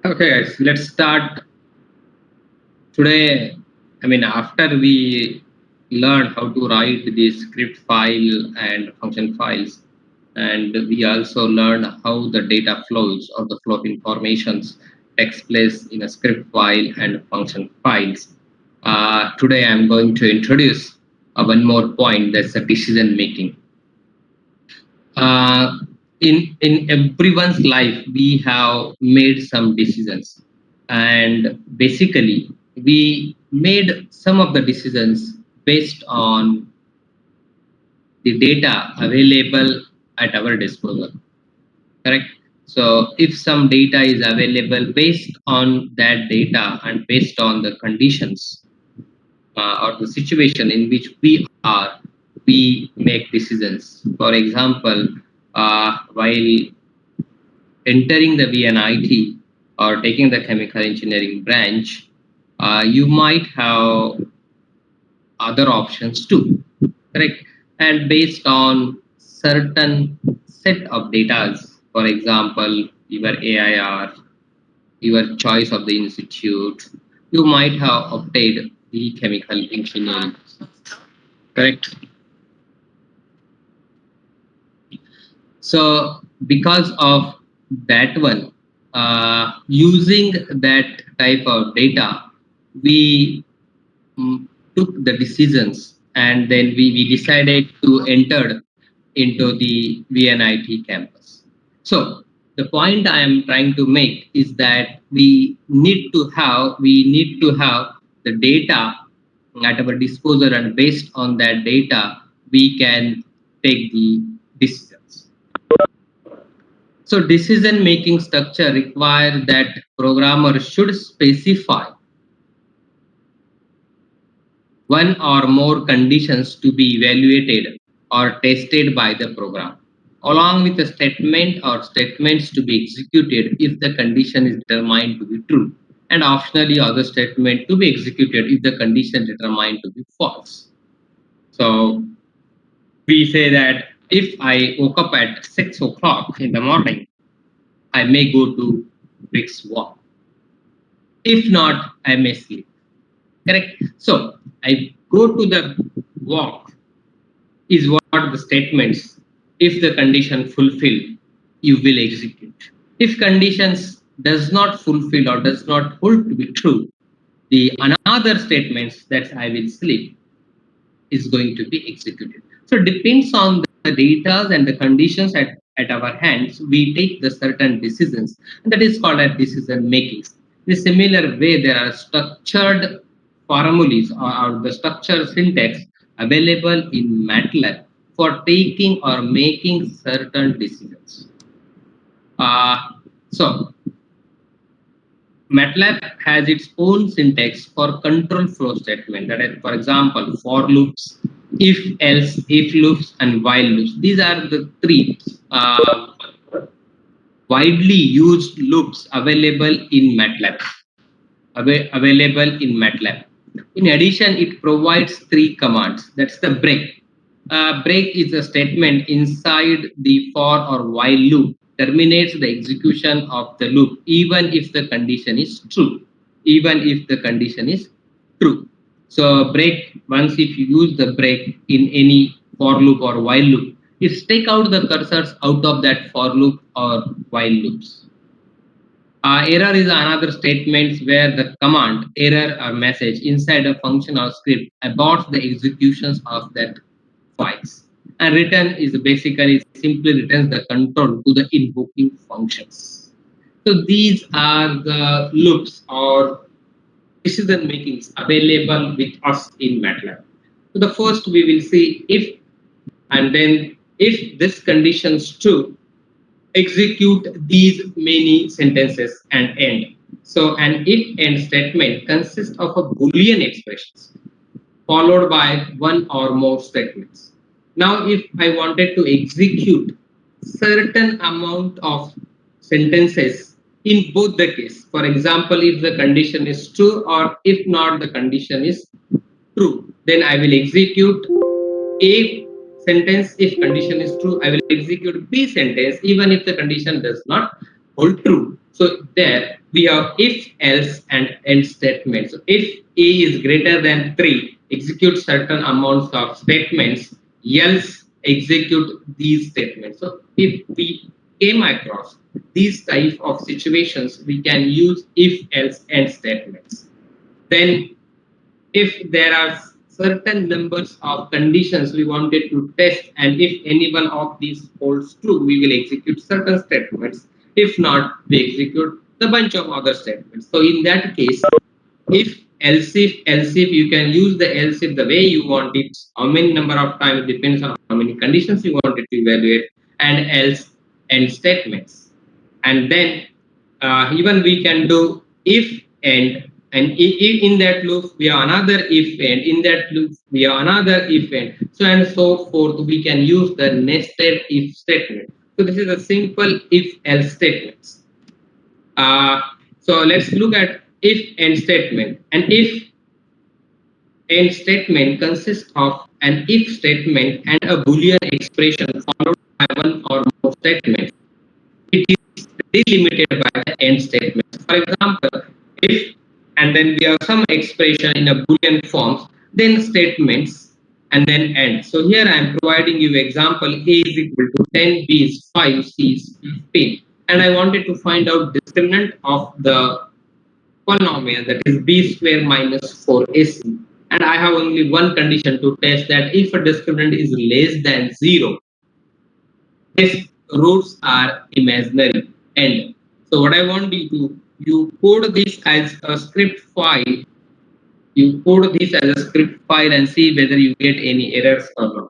Okay, guys, let's start today. After we learn how to write the script file and function files, and we also learn how the data flows or the flow of informations takes place in a script file and function files. Today, I'm going to introduce one more point, that's the decision making. uh, in everyone's life we have made some decisions, and basically we made some of the decisions based on the data available at our disposal, correct? So if some data is available, based on that data and based on the conditions or the situation in which we are, we make decisions. For example, while entering the VNIT or taking the chemical engineering branch, you might have other options too, correct? And based on certain set of data, for example, your AIR, your choice of the institute, you might have obtained the chemical engineering, correct? So because of that one, using that type of data, we took the decisions, and then we decided to enter into the VNIT campus. So the point I am trying to make is that we need to have the data at our disposal, and based on that data we can take the decisions. So decision making structure require that programmer should specify one or more conditions to be evaluated or tested by the program, along with a statement or statements to be executed if the condition is determined to be true, and optionally other statement to be executed if the condition determined to be false. So we say that if I woke up at 6 o'clock in the morning, I may go to brisk walk. If not, I may sleep. Correct. So I go to the walk is what the statements. If the condition fulfill, you will execute. If conditions does not fulfill or does not hold to be true, the another statements that I will sleep is going to be executed. So it depends on the data and the conditions at our hands, we take the certain decisions, and that is called as decision making. In a similar way, there are structured formulas or the structured syntax available in Matlab for taking or making certain decisions. Uh, so Matlab has its own syntax for control flow statement. That is, for example, for loops, if else, if loops, and while loops. These are the three widely used loops available in Matlab. Available in Matlab. In addition, it provides three commands. That's the break. Break is a statement inside the for or while loop, terminates the execution of the loop even if the condition is true. Even if the condition is true. So break, once if you use the break in any for loop or while loop, it take out the cursors out of that for loop or while loops. Error is another statement where the command, error or message inside a function or script aborts the executions of that files. And return is basically simply returns the control to the invoking functions. So these are the loops or decision makings available with us in Matlab. So the first we will see if, and then if this condition is true, execute these many sentences and end. So an if end statement consists of a Boolean expressions followed by one or more statements. Now, if I wanted to execute certain amount of sentences in both the case, for example, if the condition is true or if not the condition is true, then I will execute A sentence. If condition is true, I will execute B sentence even if the condition does not hold true. So there we have if, else, and end statements. So if A is greater than 3, execute certain amounts of statements, else execute these statements. So if we came across these type of situations, we can use if, else, end statements. Then if there are certain numbers of conditions we wanted to test, and if any one of these holds true, we will execute certain statements. If not, we execute the bunch of other statements. So in that case, else if you can use the else if the way you want it, how many number of times, it depends on how many conditions you want it to evaluate, and else end statements. And then even we can do if and if in that loop we have another if and in that loop we have another if and so and so forth. We can use the nested if statement. So this is a simple if else statements. So let's look at if end statement. An if end statement consists of an if statement and a boolean expression followed by one or more statements. It is delimited by the end statement. For example, if and then we have some expression in a boolean forms, then statements and then end. So here I am providing you example: A is equal to 10, B is 5, C is 15, and I wanted to find out discriminant of the polynomial, that is b square minus 4ac, and I have only one condition to test, that if a discriminant is less than 0, its roots are imaginary. And so what I want you to, you code this as a script file, you code this as a script file and see whether you get any errors or not.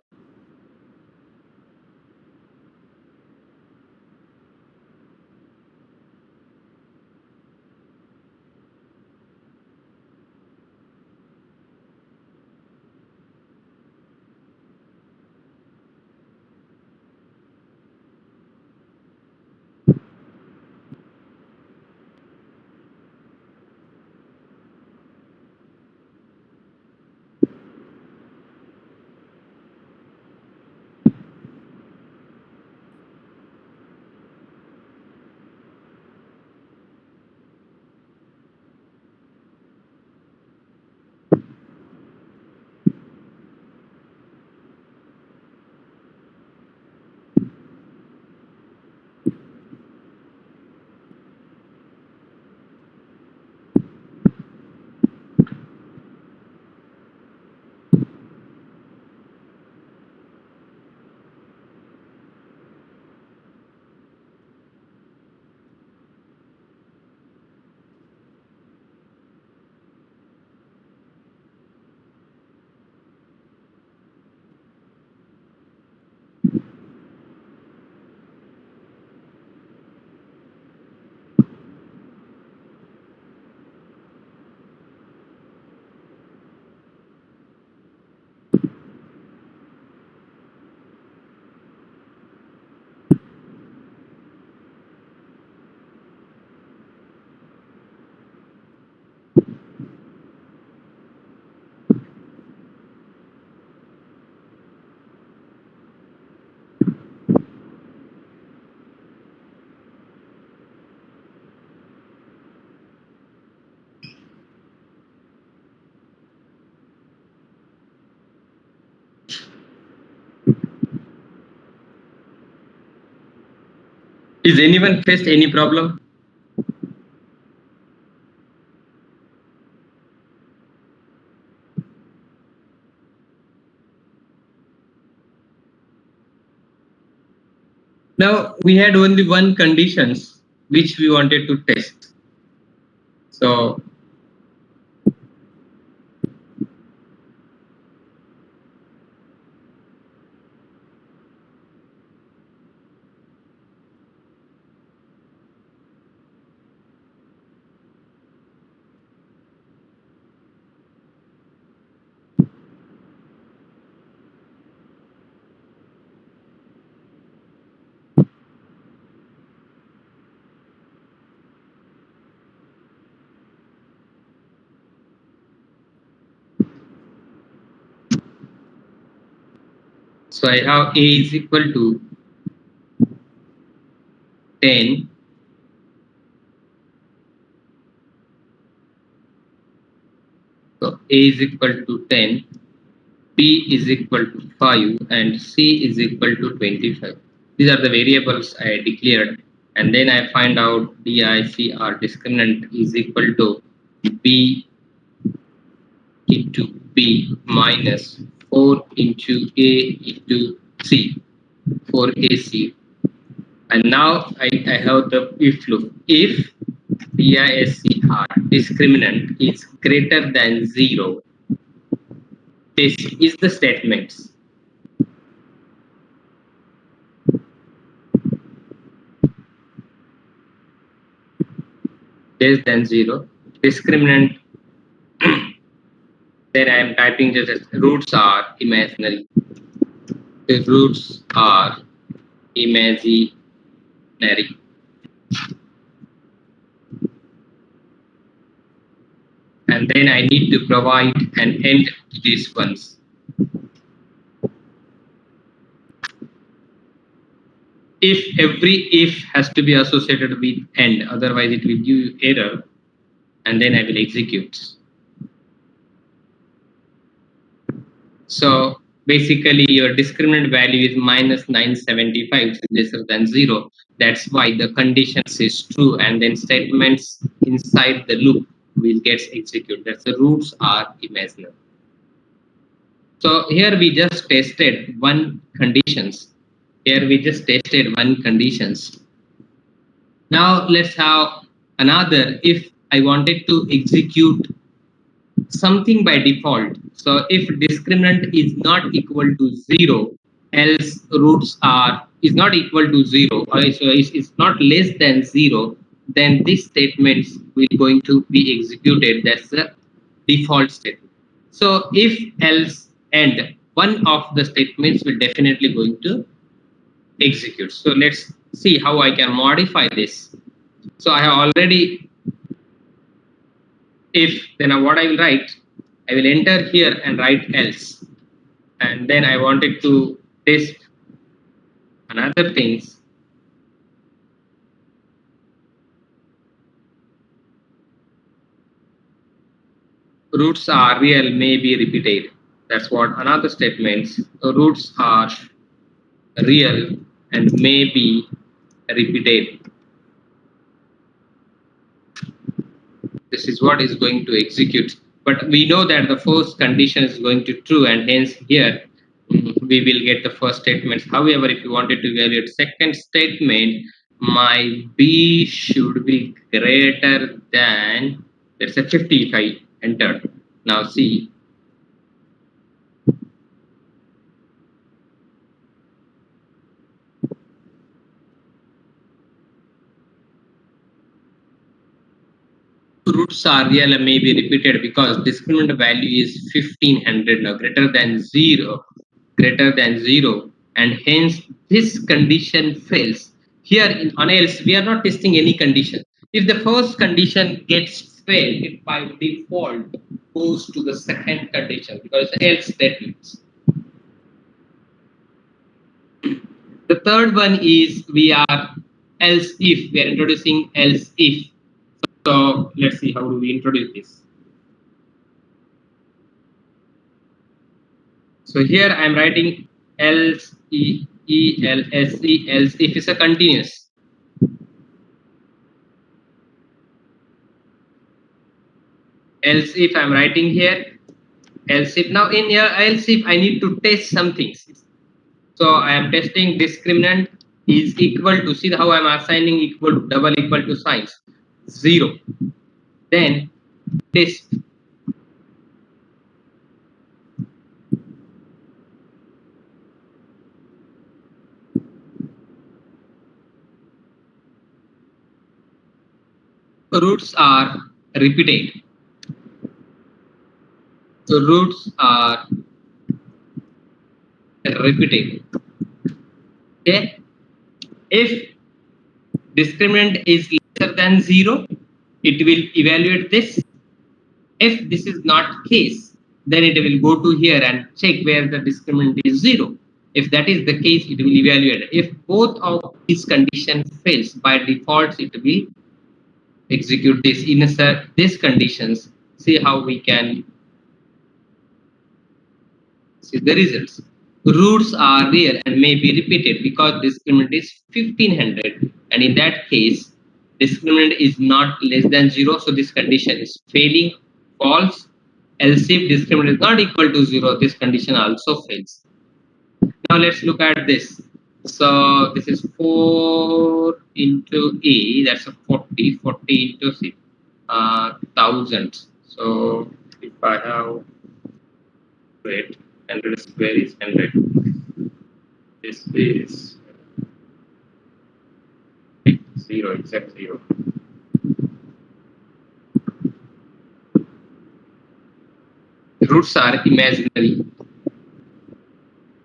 Is anyone faced any problem? Now we had only one conditions which we wanted to test. So so I have A is equal to 10, A is equal to 10, B is equal to 5, and C is equal to 25. These are the variables I declared, and then I find out DICR discriminant is equal to B into B minus 4 into A into C, 4AC. And now I have the if loop. If DISCR discriminant is greater than 0, this is the statements. Less than 0, discriminant, then I am typing just as roots are imaginary. The roots are imaginary. And then I need to provide an end to these ones. If every if has to be associated with end, otherwise it will give you error, and then I will execute. So basically your discriminant value is minus 975, which is lesser than 0. That's why the condition is true, and then statements inside the loop will get executed. That's the roots are imaginary. So here we just tested one conditions. Here we just tested one conditions. Now let's have another. If I wanted to execute something by default, so if discriminant is not equal to 0, else roots are is not equal to 0, or so is not less than 0, then this statement will going to be executed. That's the default statement. So if else and one of the statements will definitely going to execute. So let's see how I can modify this. So I have already if, then what I will write, I will enter here and write else, and then I wanted to test another things. Roots are real may be repeated. That's what another statements. Roots are real and may be repeated. This is what is going to execute. But we know that the first condition is going to true, and hence here we will get the first statements. However, if you wanted to evaluate second statement, my B should be greater than, let's say 50 if I entered. Now see, roots are real and may be repeated because discriminant value is 1500 now, greater than 0, and hence this condition fails. Here in on else, we are not testing any condition. If the first condition gets failed, it by default goes to the second condition because else statements. The third one is we are else if, we are introducing else if. So let's see how do we introduce this. So here I am writing else else if is a continuous. Else if I'm writing here else if. Now in here else if I need to test some things. So I am testing discriminant is equal to, see how I'm assigning equal to double equal to signs 0. Then test roots are repeated. So roots are repeated. Okay. If discriminant is lesser than 0, it will evaluate this. If this is not case, then it will go to here and check where the discriminant is 0. If that is the case, it will evaluate. If both of these conditions fails, by default it will execute this. In this conditions, see how we can See the results. Roots are real and may be repeated because discriminant is 1500, and in that case, discriminant is not less than 0, so this condition is failing, false. Else if discriminant is not equal to 0, this condition also fails. Now let's look at this. So this is 4 into A, that's a 40, 40 into C, thousands. So if I have, wait, 100 square is 100. This is 0, exact 0. Roots are imaginary.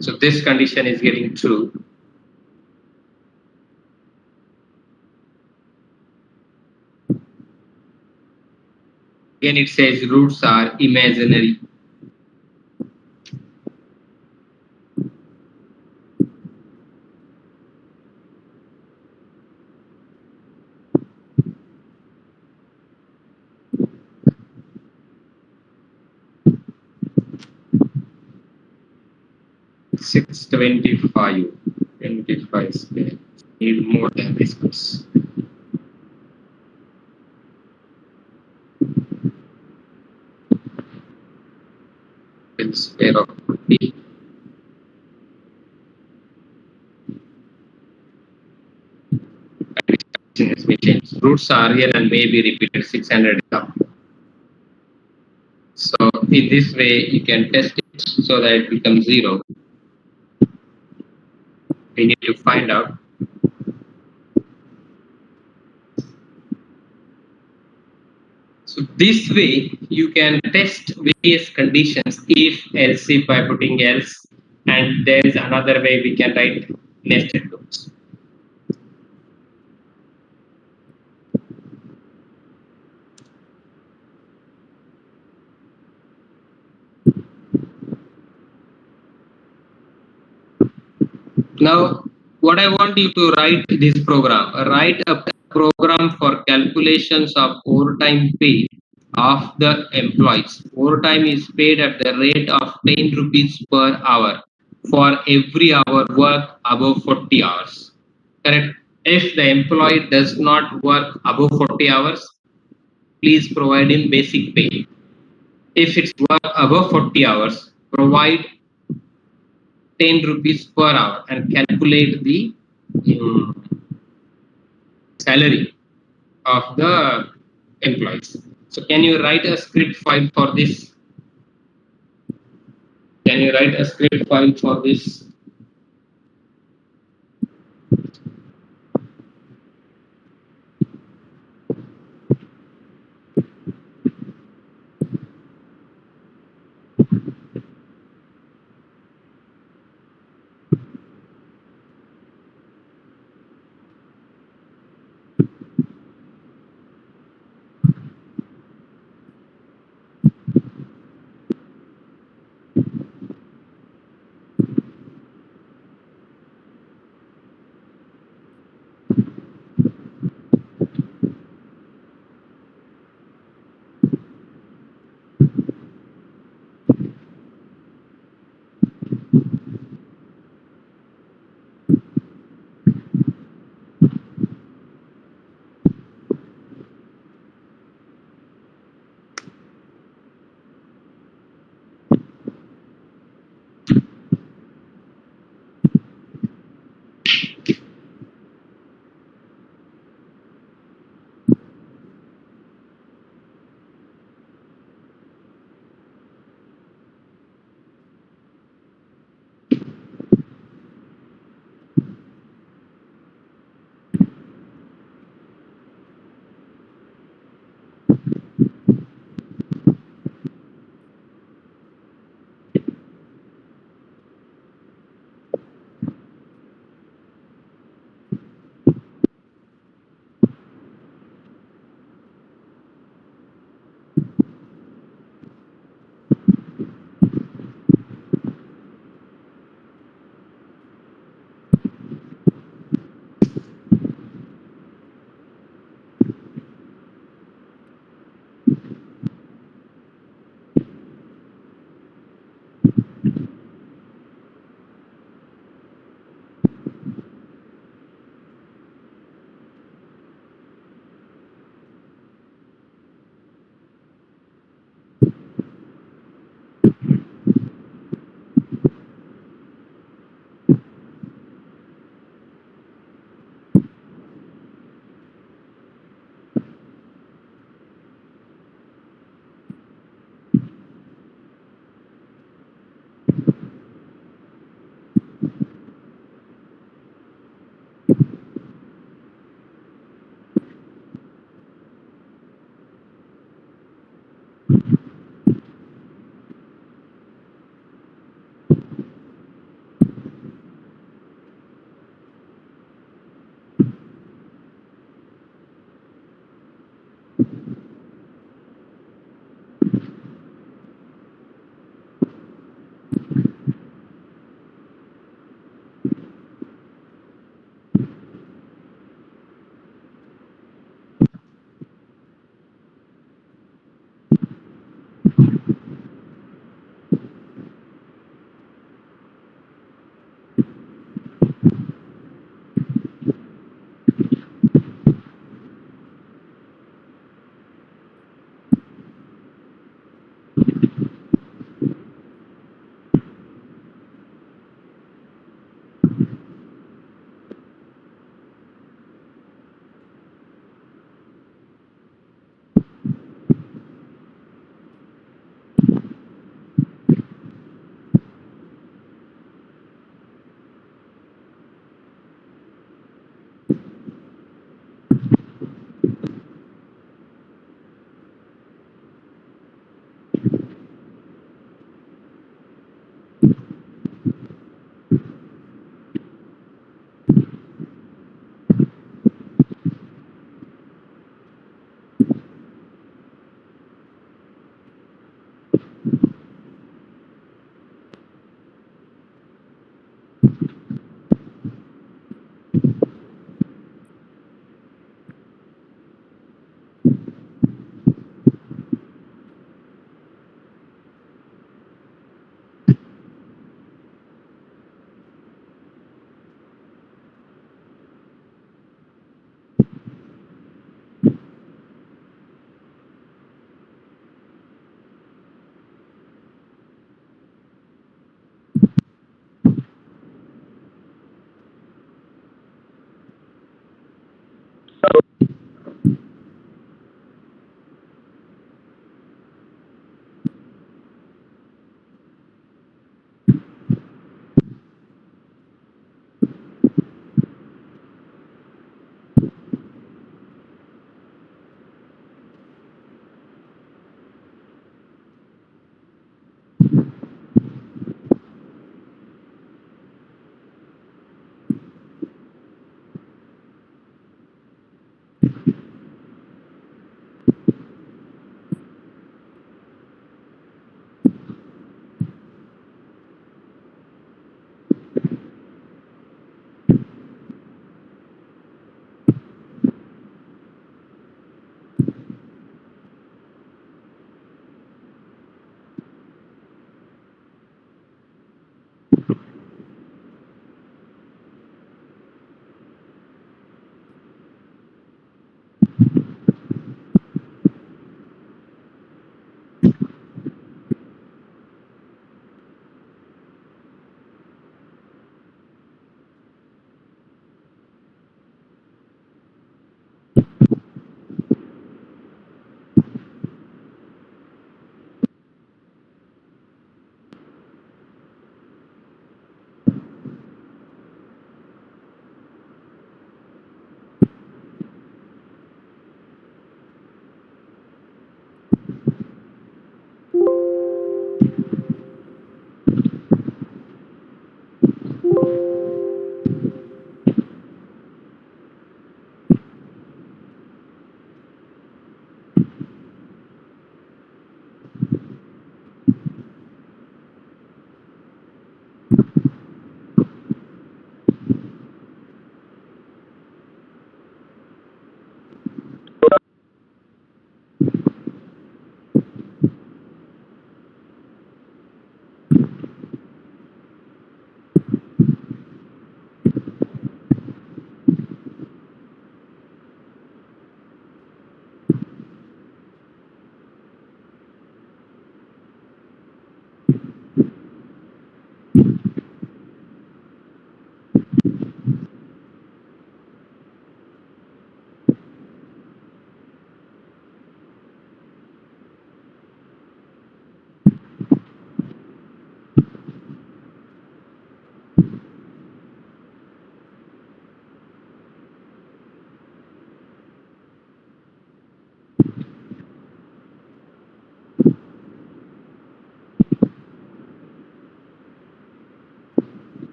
So this condition is getting true. Again, it says roots are imaginary. Six 25. 25 square. Need more than this. With square of 40. Has been changed. Roots are here and may be repeated 600 up. So in this way, you can test it so that it becomes 0. We need to find out. So this way, you can test various conditions if else if by putting else, and there is another way we can write nested loops. Now, what I want you to write this program, write a program for calculations of overtime pay of the employees. Overtime is paid at the rate of 10 rupees per hour for every hour work above 40 hours. Correct? If the employee does not work above 40 hours, please provide him basic pay. If it's work above 40 hours, provide 10 rupees per hour and calculate the salary of the employees. So can you write a script file for this? Can you write a script file for this?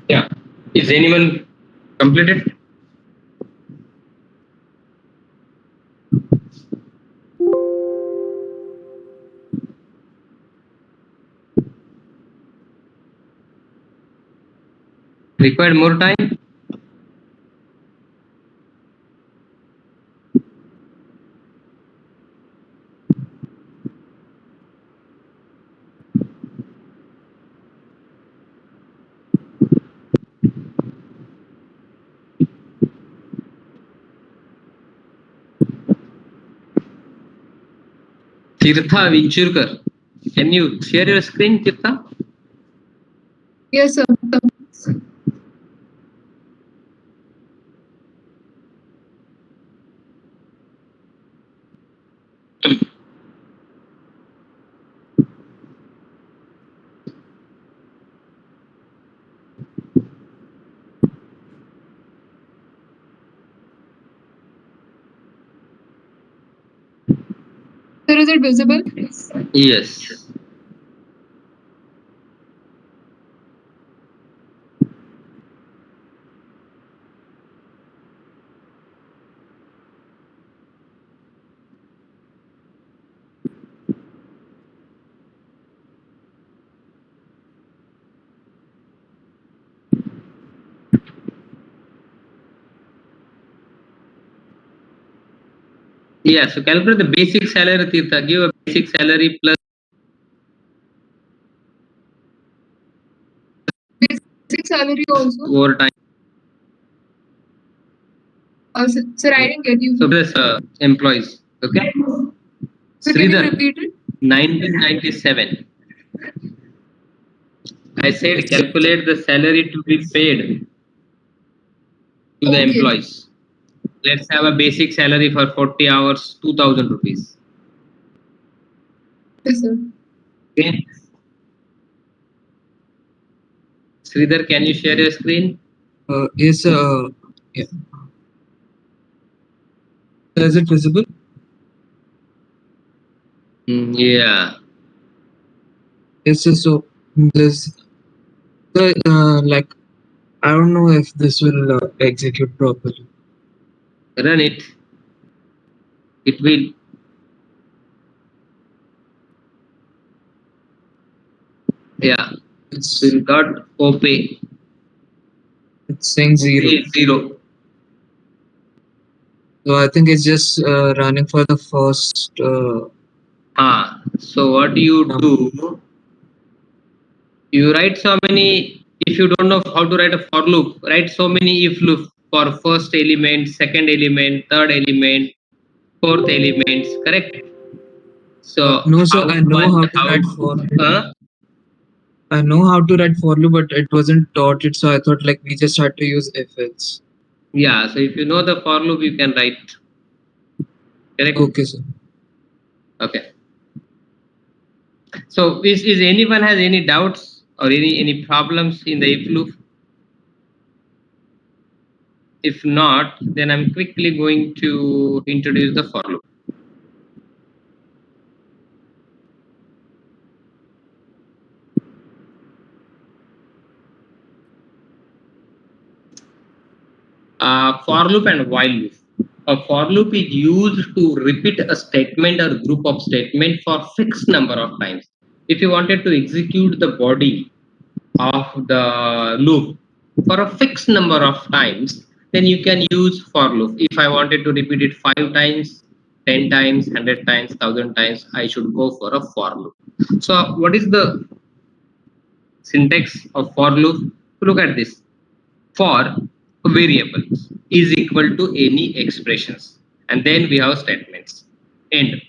Yeah. Is anyone completed? Required more time? Tirtha Vinchurkar. Can you share your screen, Tirtha? Yes, sir. Sir, is it visible? Yes. Yeah, so calculate the basic salary, Tirtha. Give a basic salary plus Basic salary also. overtime. Sir, I didn't get you. So plus employees. Okay. Sir, can you Sridhar, repeat it? 1997. I said calculate the salary to be paid to the Okay. employees. Let's have a basic salary for 40 hours, 2000 rupees. Yes, sir. Okay. Sridhar, can you share your screen? Yes, yeah. Is it visible? Yeah. Yes, sir. So this, like, I don't know if this will execute properly. Run it. It will. Yeah. It's We got OP. it's saying zero. Zero. So I think it's just running for the first. So what you do? You write so many. If you don't know how to write a for loop, write so many if loop for first element, second element, third element, fourth elements. Correct. So No, sir. how I know one how to how? write for. Uh, I know how to write for loop, but it wasn't taught it, so I thought like we just had to use if else. yeah. So if you know the for loop, you can write. Correct. Okay, sir. Okay. So is anyone has any doubts or any problems in the if loop? If not, then I'm quickly going to introduce the for loop. For loop and while loop. A for loop is used to repeat a statement or group of statement for fixed number of times. If you wanted to execute the body of the loop for a fixed number of times, then you can use for loop. If I wanted to repeat it 5 times, 10 times, 100 times, 1000 times, I should go for a for loop. So, what is the syntax of for loop? Look at this. For variables is equal to any expressions, and then we have statements. End.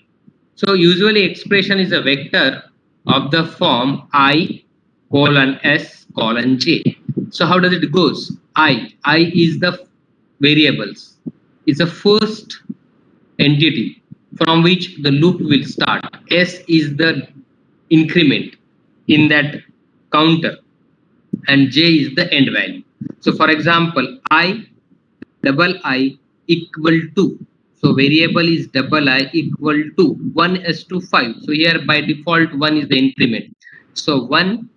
So usually expression is a vector of the form I colon S colon J. So how does it goes? I is the variables. Is the first entity from which the loop will start. S is the increment in that counter, and J is the end value. So for example, I equal to, so variable is double I equal to 1 is to 5. So here by default 1 is the increment. So 1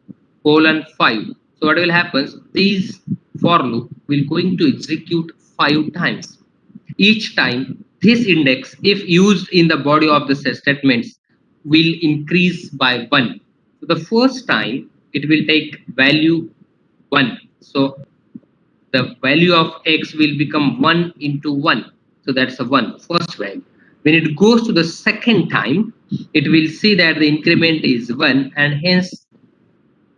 colon 5. So what will happen? These for loop will going to execute 5 times. Each time this index, if used in the body of the statements, will increase by 1. So the first time it will take value 1. So the value of x will become 1 into 1. So that's a 1, first value. When it goes to the second time, it will see that the increment is 1, and hence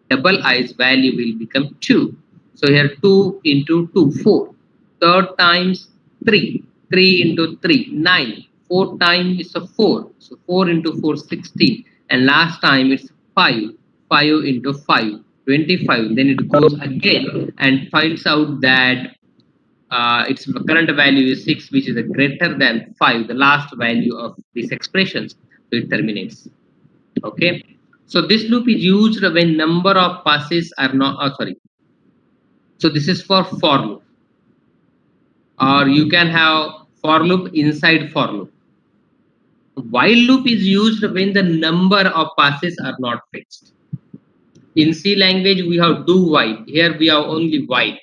double i's value will become 2. So here 2 into 2, 4. Third times 3. 3 into 3, 9. Fourth time is a 4. So 4 into 4, 16. And last time it's 5. 5 into 5, 25. Then it goes again and finds out that its current value is 6, which is a greater than 5, the last value of these expressions. So it terminates. Okay, so this loop is used when number of passes are not, sorry, so this is for loop, or you can have for loop inside for loop. While loop is used when the number of passes are not fixed. In C language we have do while, here we have only while.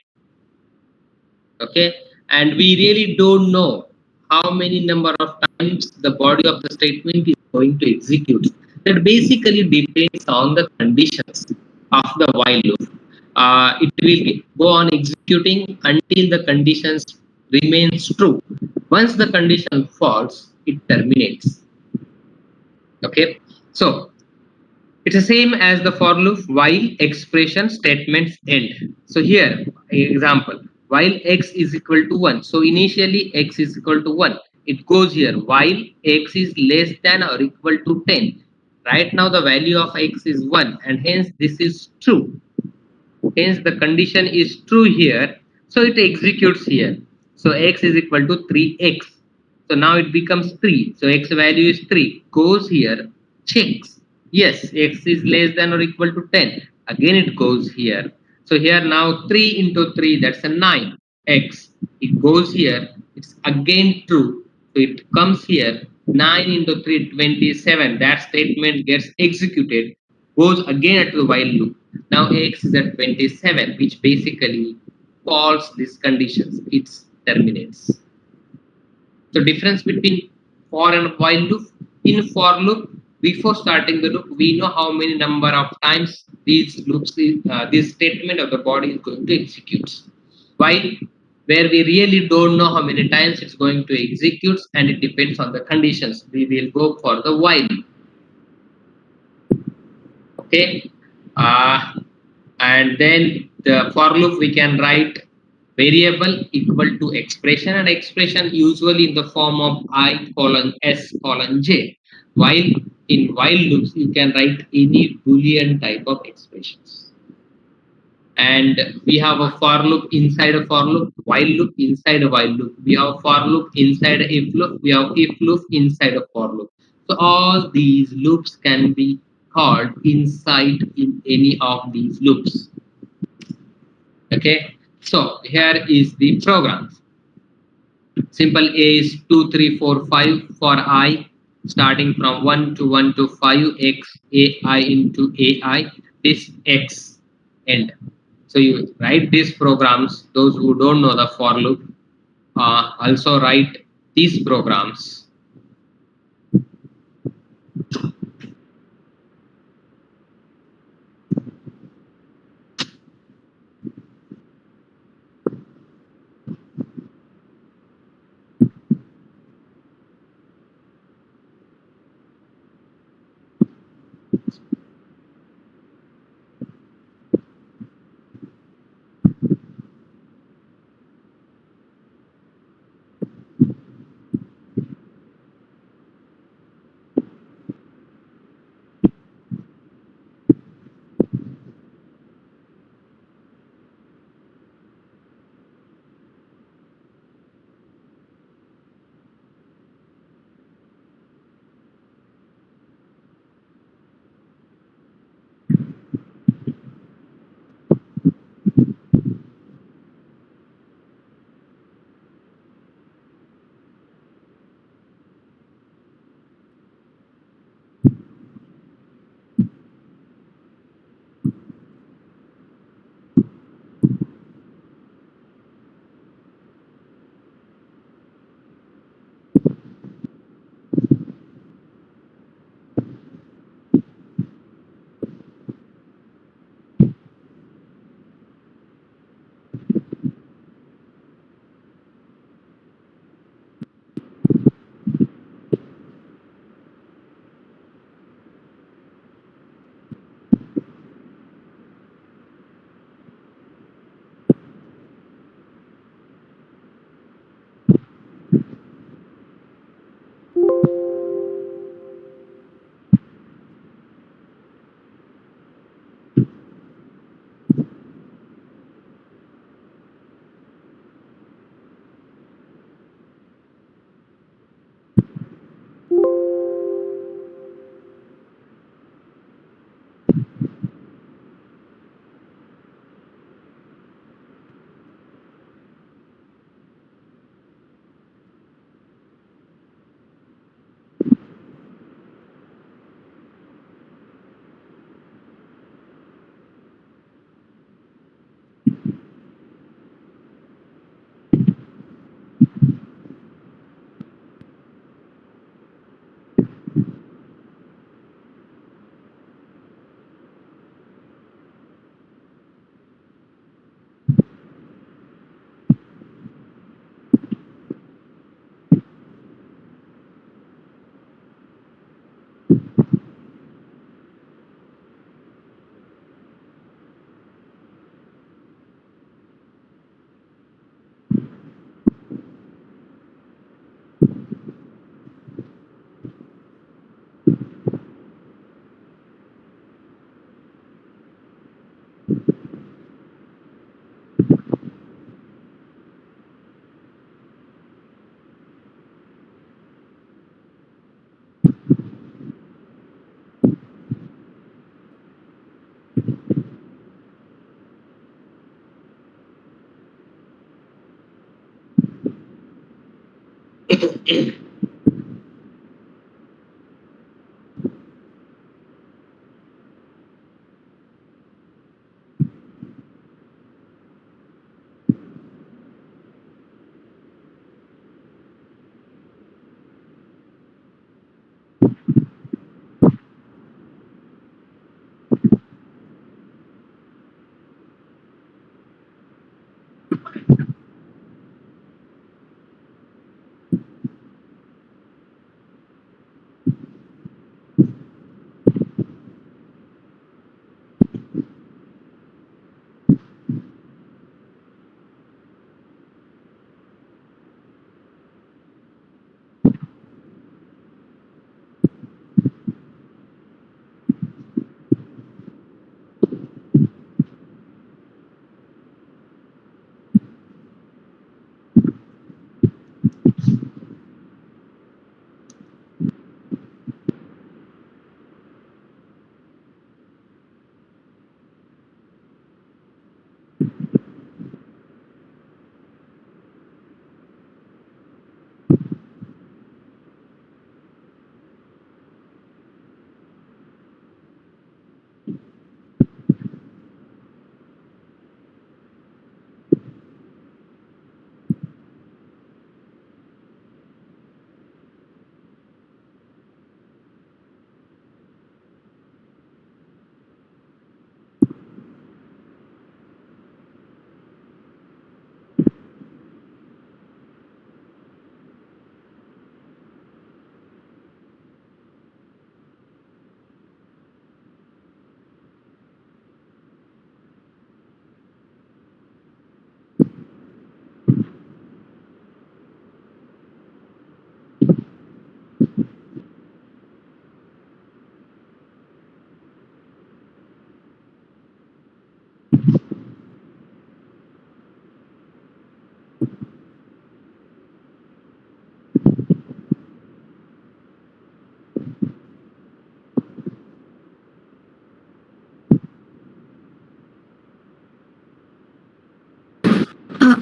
Okay, and we really don't know how many number of times the body of the statement is going to execute. That basically depends on the conditions of the while loop. It will go on executing until the conditions remains true. Once the condition falls, it terminates. Okay, so it's the same as the for loop while expression statements end. So here, example, while x is equal to 1. So initially x is equal to 1. It goes here while x is less than or equal to 10. Right now the value of x is 1, and hence this is true. Hence the condition is true here. So it executes here. So x is equal to 3x. So now it becomes 3. So x value is 3. Goes here, checks. Yes, x is less than or equal to 10. Again it goes here. So here now 3 into 3, that's a 9. X. It goes here. It's again true. So it comes here. 9 into 3, 27. That statement gets executed. Goes again at the while loop. Now x is at 27, which basically false these conditions. It terminates. So difference between for and while loop. In for loop, before starting the loop, we know how many number of times these loops, this statement of the body is going to execute. While where we really don't know how many times it's going to execute, and it depends on the conditions, we will go for the while. Okay, and then the for loop we can write variable equal to expression, and expression usually in the form of I colon s colon j, while in while loops you can write any boolean type of expressions. And we have a for loop inside a for loop, while loop inside a while loop, we have for loop inside a if loop, we have if loop inside a for loop. So all these loops can be called inside in any of these loops. Okay, so here is the program. Simple A is 2 3 4 5 for I, starting from 1 to 1 to 5, x ai into ai, this x end. So you write these programs. Those who don't know the for loop also write these programs.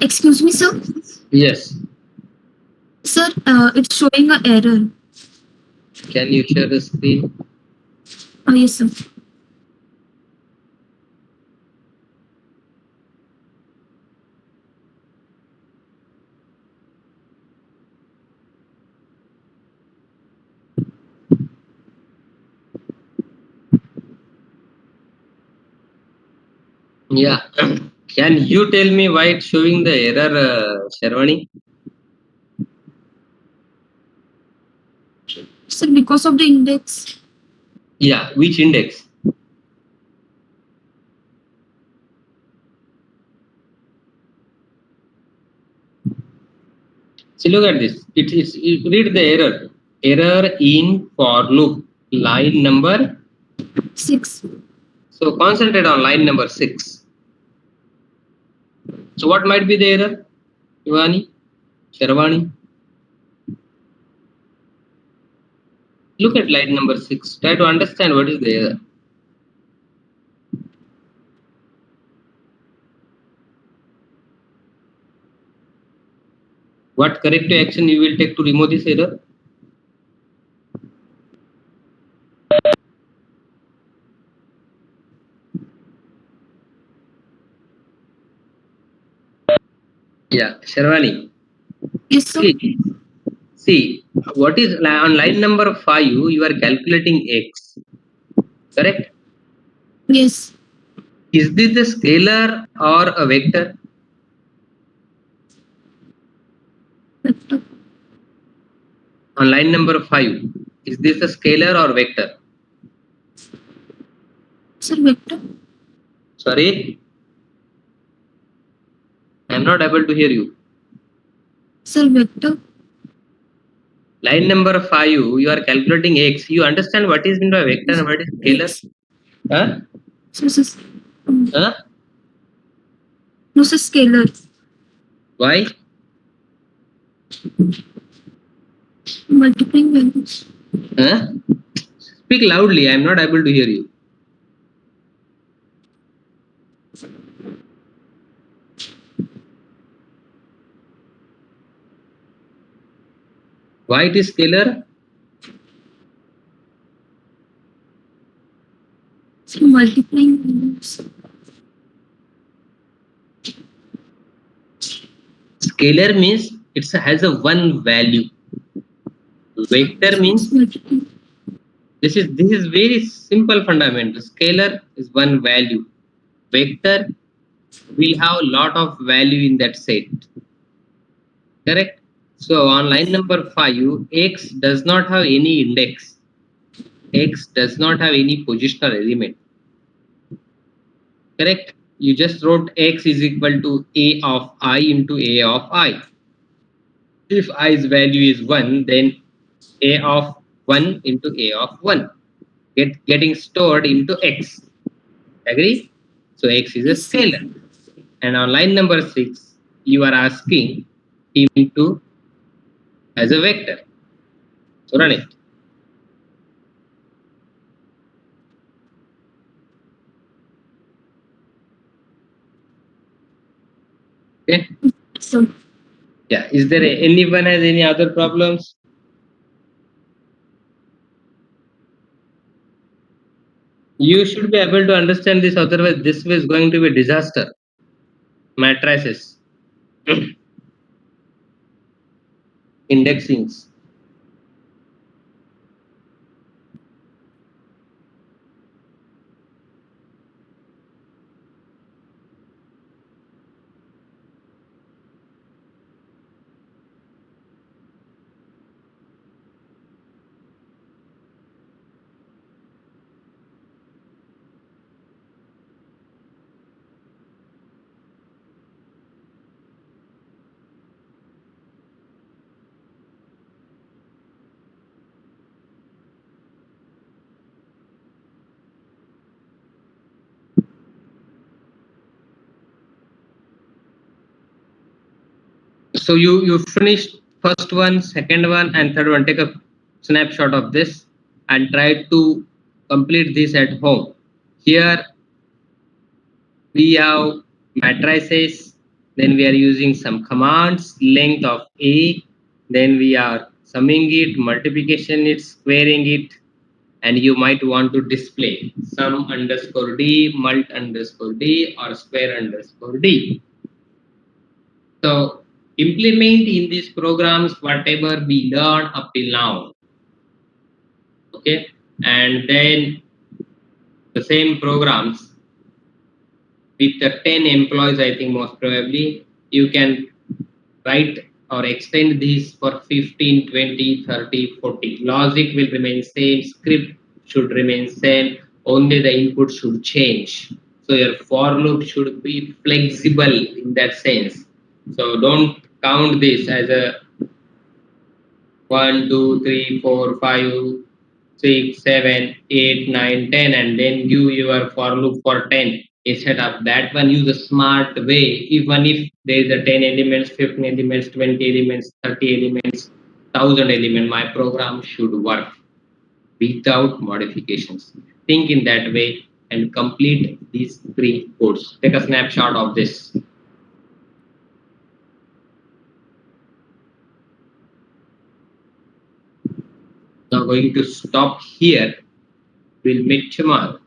Excuse me, sir. Yes. Sir, it's showing an error. Can you share the screen? Yes, sir. Yeah. Can you tell me why it's showing the error, Sharwani? Sir, because of the index. Yeah. Which index? See, look at this. Read the error. Error in for loop. Line number. 6. So concentrate on line number 6. So what might be the error, Ivani, Sharwani? Look at line number 6. Try to understand what is the error. What corrective action you will take to remove this error? Yeah, Sharwani. Yes, sir. See, what is on line number 5? You are calculating x, correct? Yes. Is this a scalar or a vector? Vector. On line number 5, is this a scalar or vector? Sir, vector. Sorry, I am not able to hear you. Sir, vector. Line number 5, you are calculating x. You understand what is meant by vector and what is scalar? X. Huh? So, sir, Huh? no, sir, scalar. Why? Multiplying values. Huh? Speak loudly. I am not able to hear you. Why it is scalar? So multiplying values. Scalar means it has a one value. Vector means this is very simple fundamental. Scalar is one value. Vector will have a lot of value in that set. Correct? So on line number 5, x does not have any index. X does not have any positional element. Correct? You just wrote x is equal to a of I into a of I. If i's value is 1, then a of 1 into a of 1 getting stored into x. Agree? So x is a Yes, sir. scalar. And on line number 6, you are asking him to as a vector. So run it. Okay. So Yeah. Is there anyone has any other problems? You should be able to understand this, otherwise this is going to be a disaster. Matrices, indexings. So you finished first one, second one, and third one. Take a snapshot of this and try to complete this at home. Here we have matrices, then we are using some commands, length of a, then we are summing it, multiplication it, squaring it, and you might want to display sum underscore d, mult underscore d, or square underscore d. So implement in these programs whatever we learn up till now. Okay, and then the same programs with the 10 employees, I think most probably you can write or extend these for 15, 20, 30, 40. Logic will remain same, script should remain same, only the input should change. So your for loop should be flexible in that sense. So don't count this as a 1, 2, 3, 4, 5, 6, 7, 8, 9, 10, and then give your for loop for 10. Instead of that one, use a smart way. Even if there is a 10 elements, 15 elements, 20 elements, 30 elements, 1000 element, my program should work without modifications. Think in that way and complete these 3 codes. Take a snapshot of this. Now going to stop here. We'll meet tomorrow.